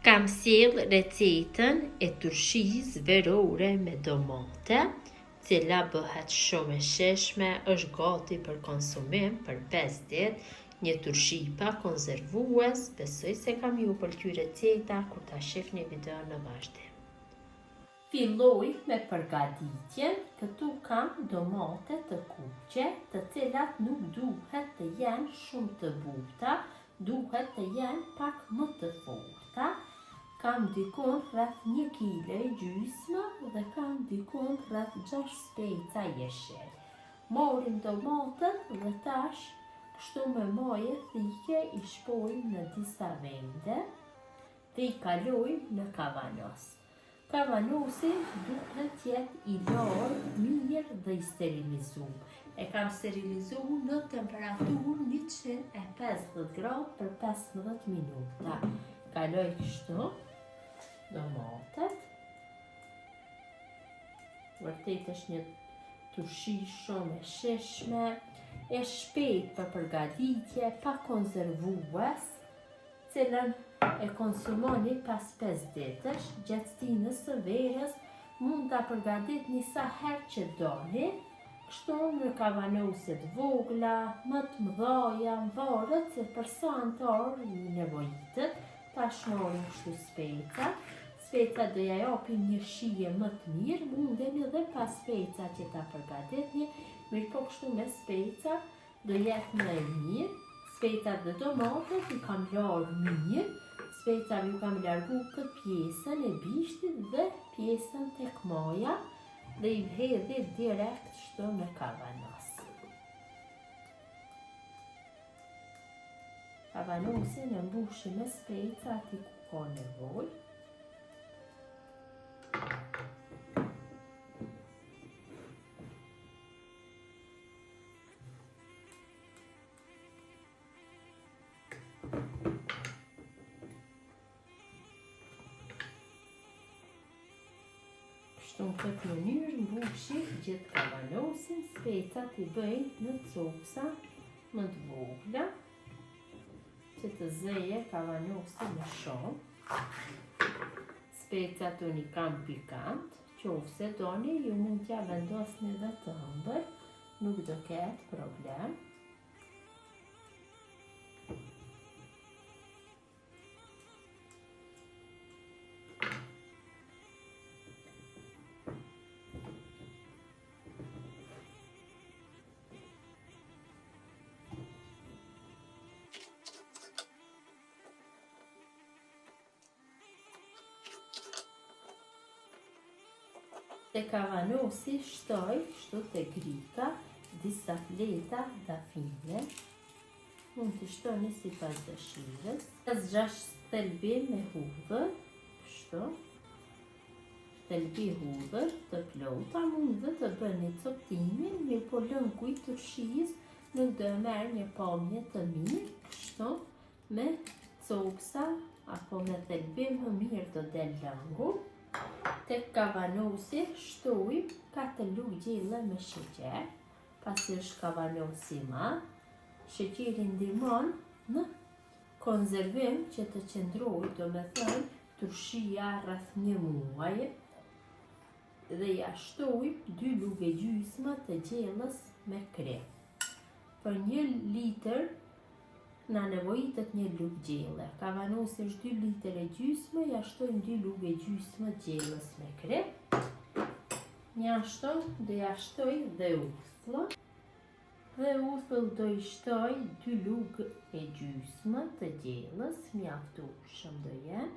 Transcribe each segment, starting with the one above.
Kam sjell recetën e turshizë verore me domate, cila bëhet shumë e shijshme, është gati për konsumim për 5 ditë, një turshi pa konservues. Besoj se kam ju pëlqyer receta kur ta shihni videon në vazhdim. Filloj me përgatitjen. Këtu kam domate të kuqe, të cilat nuk duhet të jenë shumë të buta, duhet të jenë pak më të forta. Kam dikon rreth 1 kg e gjysmë dhe kam dikon rreth 6 speca jeshil. Morim domatën dhe tash kështu me majë thike i shpojmë në disa vende dhe i kalojmë në kavanos. Kavanosi duhet jetë i larë, mirë dhe i sterilizuar. E kam sterilizuar në temperaturë 150 gradë për 15 minuta. Kaloj kështu domatet. Vërtet është një turshi shumë e shijshme, e shpejt për përgatitje, pa konservues, cilën e konsumoni pas 5 ditësh. Gjatësinës së verës mund ta përgatitni sa herë që doni, kështu në kavanoset vogla, më të mëdha, varet se për sa antar nevojitet. Tash morim kështu speca. Speca do ja japin një shije më të mirë, mundeni edhe pas speca që ta përgatitni, mirë po kështu me speca do jetë më e mirë. Specat dhe domatet i kam larë mirë, specave ju kam largu këtë pjesën e bishtit dhe pjesën tek maja dhe i hedhi direkt kështu në kavanos. Kavanosin e mbushim me speca ati ku ka nevojë. Kështu në këtë mënyrë mbushim gjithë kavanosin, specat i bëjnë në copsa më të vogla, që të zeje kavanosin më shumë. Specat unë i kam pikant, qofse doni ju mund t'ja vendosni edhe të ëmbël, nuk do ketë problem. Te kavanosi shtoj kështu te grika disa fleta dafine. Mund të shtoni sipas dëshirës. 6 thelbi me hudhër, kështu. Thelbi hudhër të plota, mund dhe të bëni coptimin, mirë po lëngu i turshis nuk do merr një pamje të mirë, kështu me copsa apo me thelbim më mirë do del lëngu. Tek kavanosi shtojmë 4 lugë gjelle me sheqer, pasi është kavanosi i madh. Sheqeri ndihmon në konservim që të qëndrojë, domethënë turshia rreth 1 muaj. Dhe ja shtojmë 2 lugë e gjysmë të gjellës me krem. Për 1 litër na nevojitet 1 lugë gjelle. Kavanosi është 2 litër e gjysmë, ja shtojmë 2 lugë e gjysmë gjellës me krem. Njashtu do ja shtoj dhe uthull. Dhe uthull do i shtoj 2 lugë e gjysmë të gjellës, mjaftueshëm do jenë.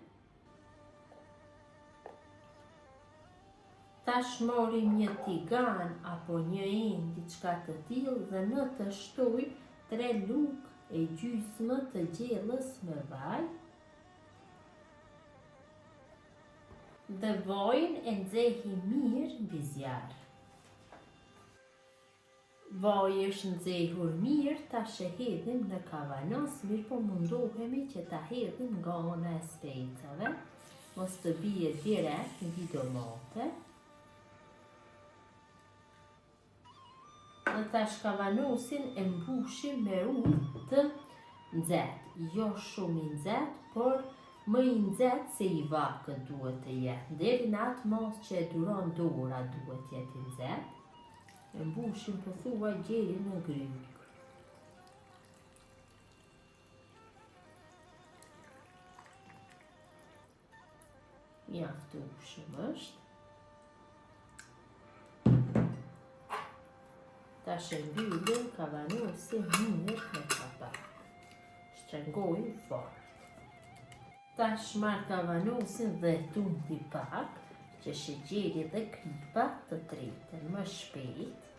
Tash morim një tigan apo një enë, diçka të tillë, dhe në të shtoj 3 lugë e gjysmë të gjellës me vaj. Dhe vajin e nxehi mirë mbi zjarr. Vaji është nxehur mirë, tash e hedhim në kavanos, mirë po mundohemi që ta hedhim nga ana e specave, mos të bie direkt mbi domate. Dhe tash kavanosin e mbushim me ujë të nxehtë, jo shumë i nxehtë, por Më i nxehtë se i vakët duhet të jetë. Deri në atë mos që e duron dora duhet jetë i nxehtë. E mbushim pothuaj deri në gryk. Mjaftueshëm është. Tash e mbyllim kavanosin mirë me kapak. Shtrëngojmë fort. Tash marr kavanosin dhe tumbi pak, që sheqeri dhe kripa të triten më shpejt.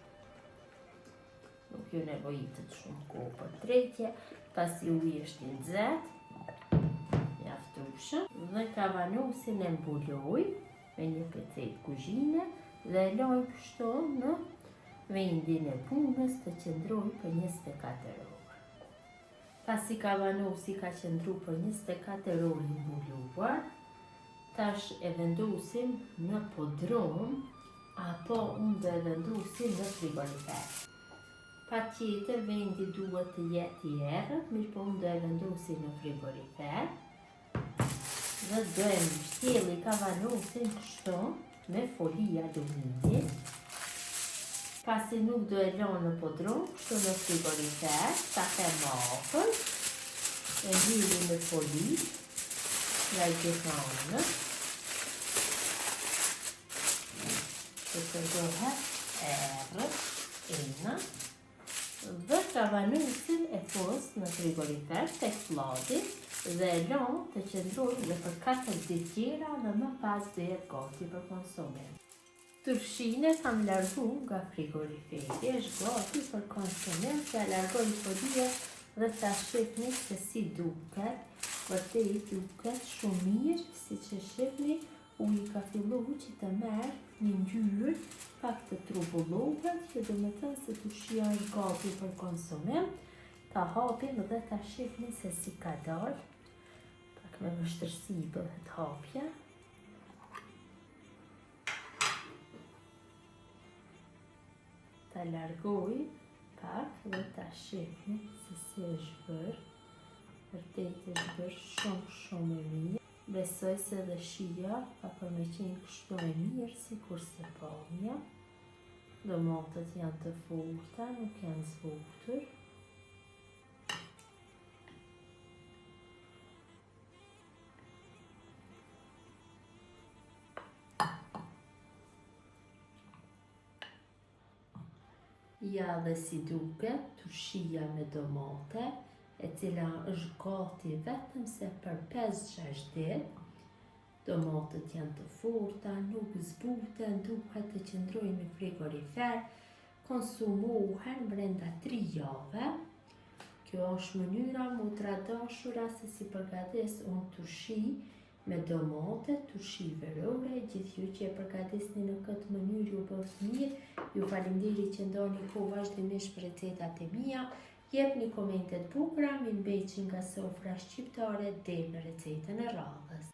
Nuk ju nevojitet shumë kohë për tretje, pasi uji është i nxehtë, mjaftueshëm, dhe kavanosin e mbuloj me një pecetë kuzhine dhe e loj kështu në vendin e punës të qëndroj për 24 orë. Pasi kavanosi ka qëndru për 24 orë i mbuluar, tash e vendosim në podrum, apo unë dhe vendosim në frigorifer. Patjetër vendi duhet të jetë i errët, mirë po unë do e vendosim në frigorifer dhe do e mbështjelli kavanosin kështu me foli alumini. Pasi nuk do e lënë në podrum, kështu në frigorifer, sa them afër, e mbyllim me foli, nga i gjithmonë, që të dohet errët, ena, dhe kavanosin e fus në frigorifer tek fladi dhe e lënë të qëndrojë dhe për 4 ditë tjera dhe më pas do jetë gati për konsumim. Turshine kam largu nga frigoriferi, është gati për konsumim, që e largoj folia dhe ta shihni se si duket, vërtet duket shumë mirë, si që shihni uji ka fillu që të merr një ngjyrë pak të trubulluar, që do me thënë se turshia është gati për konsumim. Ta hapim dhe ta shihni se si ka dalë, pak me vështirësi bëhet hapja. Ta largoj pak dhe ta shihni se si është bërë. Vërtet është bërë shumë e mirë. Besoj se dhe shija ka për me qenë kështu e mirë si kurse pamja. Domatet janë të forta, nuk janë zbutur. Ja dhe si duket turshia me domate, e cila është gati vetëm se për 5-6 ditë. Domatet janë të forta, nuk zbuten, duhet të qëndrojnë në frigorifer, konsumohen brenda 3 javë. Kjo është mënyra më të radashura se si përgatis unë turshi me domate, turshi verore. Gjithë ju që e përgatisni në këtë mënyrë ju bëhet mirë. Ju faleminderit që ndoni kohë vazhdimisht për recetat e mia. Jepni komentet bukura, mi mbeqin nga sofra shqiptare deri në recetën e radhës.